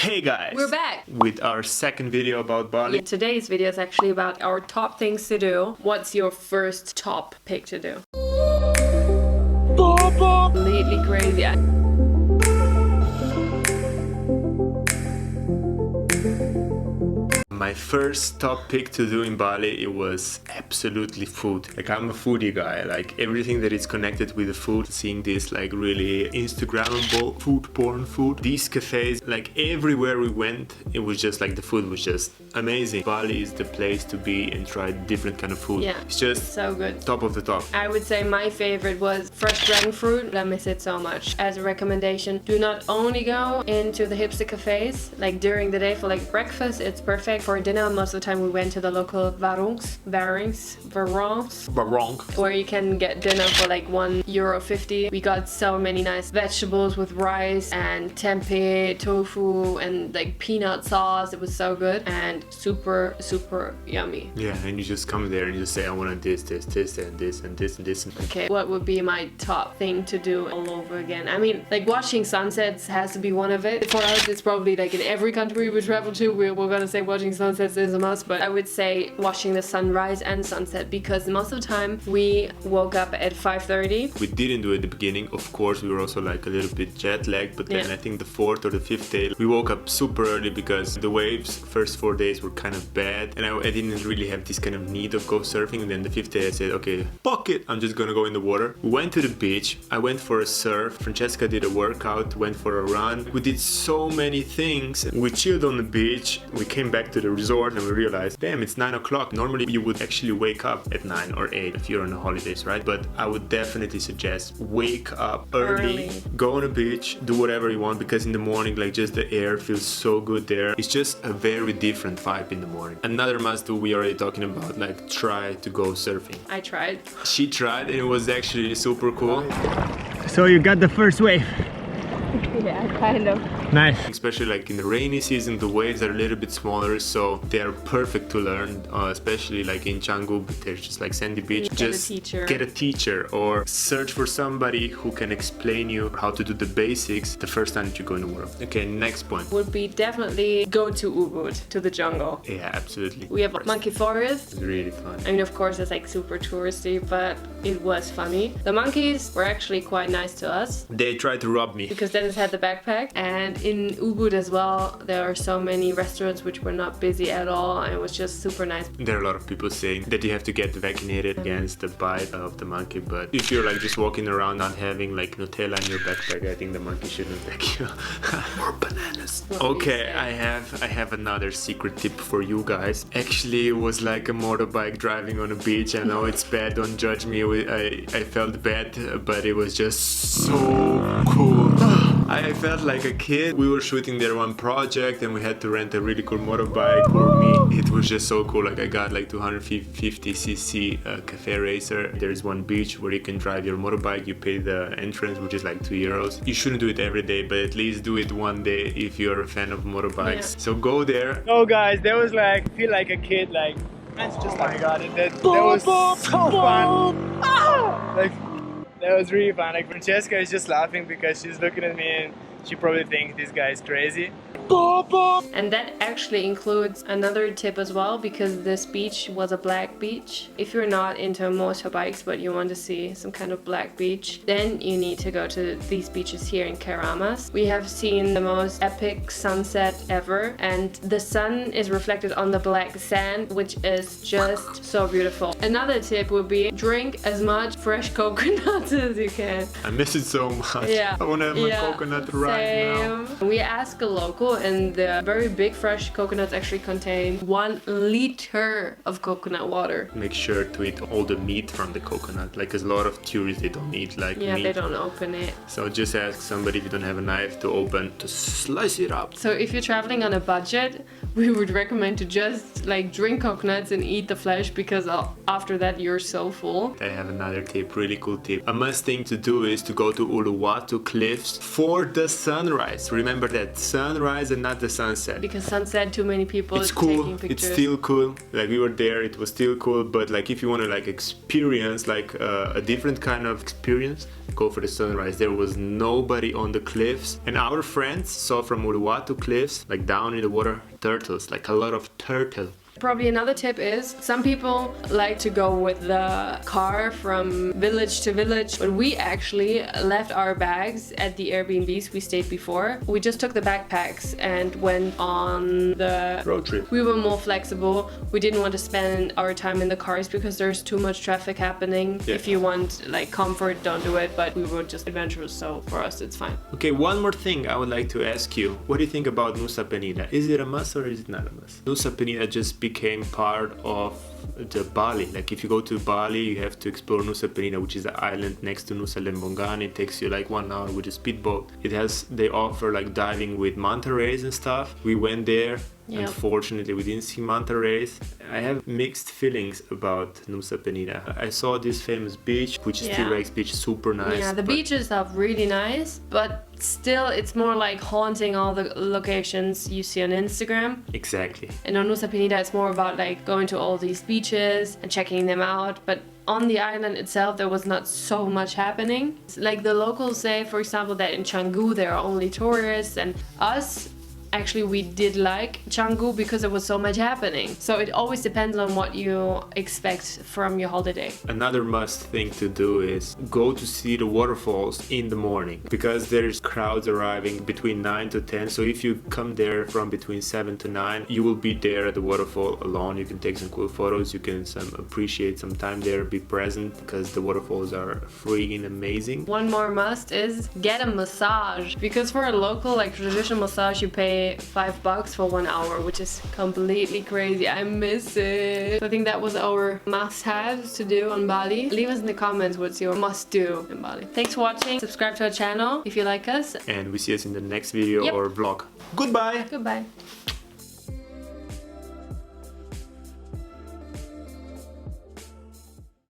Hey guys! We're back! With our second video about Bali. Yeah, today's video is actually about our top things to do. What's your first top pick to do? Completely crazy. My first top pick to do in Bali, it was absolutely food. Like, I'm a foodie guy, like everything that is connected with the food, seeing this like really Instagrammable food porn food. These cafes, like everywhere we went, it was just like the food was just amazing. Bali is the place to be and try different kind of food. Yeah, it's just so good. Top of the top. I would say my favorite was fresh dragon fruit. I miss it so much. As a recommendation, do not only go into the hipster cafes like during the day for like breakfast, it's perfect. For dinner, most of the time we went to the local warungs, where you can get dinner for like €1.50. We got so many nice vegetables with rice and tempeh, tofu, and like peanut sauce. It was so good and super yummy. Yeah, and you just come there and you just say, I want this, and this, and this, and this. Okay, what would be my top thing to do all over again? I mean, like watching sunsets has to be one of it. For us, it's probably like in every country we travel to, we're gonna say watching sunsets is a must, but I would say watching the sunrise and sunset, because most of the time we woke up at 5:30. We didn't do it at the beginning. Of course, we were also like a little bit jet lagged, but then I think the 4th or the 5th day we woke up super early because the waves first 4 days were kind of bad, and I didn't really have this kind of need of go surfing. And then the 5th day I said, okay, fuck it, I'm just gonna go in the water. We went to the beach, I went for a surf, Francesca did a workout, went for a run. We did so many things. We chilled on the beach, we came back to the resort and we realized, damn, it's 9 o'clock. Normally you would actually wake up at 9 or 8 if you're on the holidays, right? But I would definitely suggest wake up early, go on the beach, do whatever you want, because in the morning, like, just the air feels so good there. It's just a very different vibe in the morning. Another must do, we already talking about, like, try to go surfing. I tried. She tried and it was actually super cool. So you got the first wave. Yeah, kind of. Nice. Especially like in the rainy season, the waves are a little bit smaller, so they are perfect to learn, especially like in Canggu, but there's just like sandy beach. Just get a teacher or search for somebody who can explain you how to do the basics the first time that you go in the water. Okay, next point. Would be definitely go to Ubud, to the jungle. Yeah, absolutely. We have a monkey forest. It's really fun. I mean, of course, it's like super touristy, but it was funny. The monkeys were actually quite nice to us. They tried to rob me. Because Dennis had the backpack, and in Ubud as well, there are so many restaurants which were not busy at all, and it was just super nice. There are a lot of people saying that you have to get vaccinated against the bite of the monkey, but if you're like just walking around not having like Nutella in your backpack, I think the monkey shouldn't attack you. Or bananas. Okay, I have another secret tip for you guys. Actually, it was like a motorbike driving on a beach. I know it's bad, don't judge me. I felt bad, but it was just so cool. I felt like a kid. We were shooting there one project and we had to rent a really cool motorbike. For me, it was just so cool. Like, I got like 250cc cafe racer. There's one beach where you can drive your motorbike. You pay the entrance, which is like €2. You shouldn't do it every day, but at least do it one day if you're a fan of motorbikes. Yeah. So go there. Oh guys, that was like, feel like a kid, like, that's just, oh my god, that was so fun. Like, that was really fun. Like, Francesca is just laughing because she's looking at me and she probably thinks this guy is crazy. And that actually includes another tip as well, because this beach was a black beach. If you're not into motorbikes but you want to see some kind of black beach, then you need to go to these beaches here in Keramas. We have seen the most epic sunset ever, and the sun is reflected on the black sand, which is just so beautiful. Another tip would be drink as much fresh coconut as you can. I miss it so much. Yeah. I want to have my coconut right now. We asked a local, and the very big fresh coconuts actually contain 1 liter of coconut water. Make sure to eat all the meat from the coconut. Like, there's a lot of tourists, they don't eat like meat. Yeah, they don't open it. So just ask somebody, if you don't have a knife to open, to slice it up. So if you're traveling on a budget, we would recommend to just like drink coconuts and eat the flesh, because after that you're so full. I have another tip, really cool tip. A must thing to do is to go to Uluwatu cliffs for the sunrise. Remember that, sunrise and not the sunset. Because sunset, too many people It's cool, taking pictures. it's still cool. Like we were there, it was still cool. But like if you want to like experience like a different kind of experience, go for the sunrise. There was nobody on the cliffs. And our friends saw from Uluwatu cliffs, like down in the water, turtles, like a lot of turtle. Probably another tip is some people like to go with the car from village to village, but we actually left our bags at the Airbnbs we stayed before. We just took the backpacks and went on the Road trip. We were more flexible. We didn't want to spend our time in the cars because there's too much traffic happening. Yeah. If you want like comfort, don't do it, but we were just adventurous, so for us it's fine. Okay, one more thing I would like to ask you. What do you think about Nusa Penida? Is it a must or is it not a must? Nusa Penida just became part of the Bali. Like if you go to Bali, you have to explore Nusa Penida, which is the island next to Nusa Lembongan. It takes you like 1 hour with a speedboat. They offer like diving with manta rays and stuff. We went there. Yeah. Unfortunately, we didn't see manta rays. I have mixed feelings about Nusa Penida. I saw this famous beach, which is T-Rex beach, super nice. Yeah, the beaches are really nice, but still it's more like haunting all the locations you see on Instagram. Exactly. And on Nusa Penida it's more about like going to all these beaches and checking them out, but on the island itself there was not so much happening. Like the locals say, for example, that in Canggu there are only tourists, and us actually we did like Canggu because there was so much happening. So it always depends on what you expect from your holiday. Another must thing to do is go to see the waterfalls in the morning, because there's crowds arriving between 9 to 10. So if you come there from between 7 to 9, you will be there at the waterfall alone. You can take some cool photos, you can appreciate some time there, be present, because the waterfalls are freaking amazing. One more must is get a massage, because for a local like traditional massage you pay $5 for 1 hour, which is completely crazy. I miss it. So I think that was our must-haves to do on Bali. Leave us in the comments what's your must-do in Bali. Thanks for watching. Subscribe to our channel if you like us. And we see us in the next video or vlog. Goodbye. Goodbye.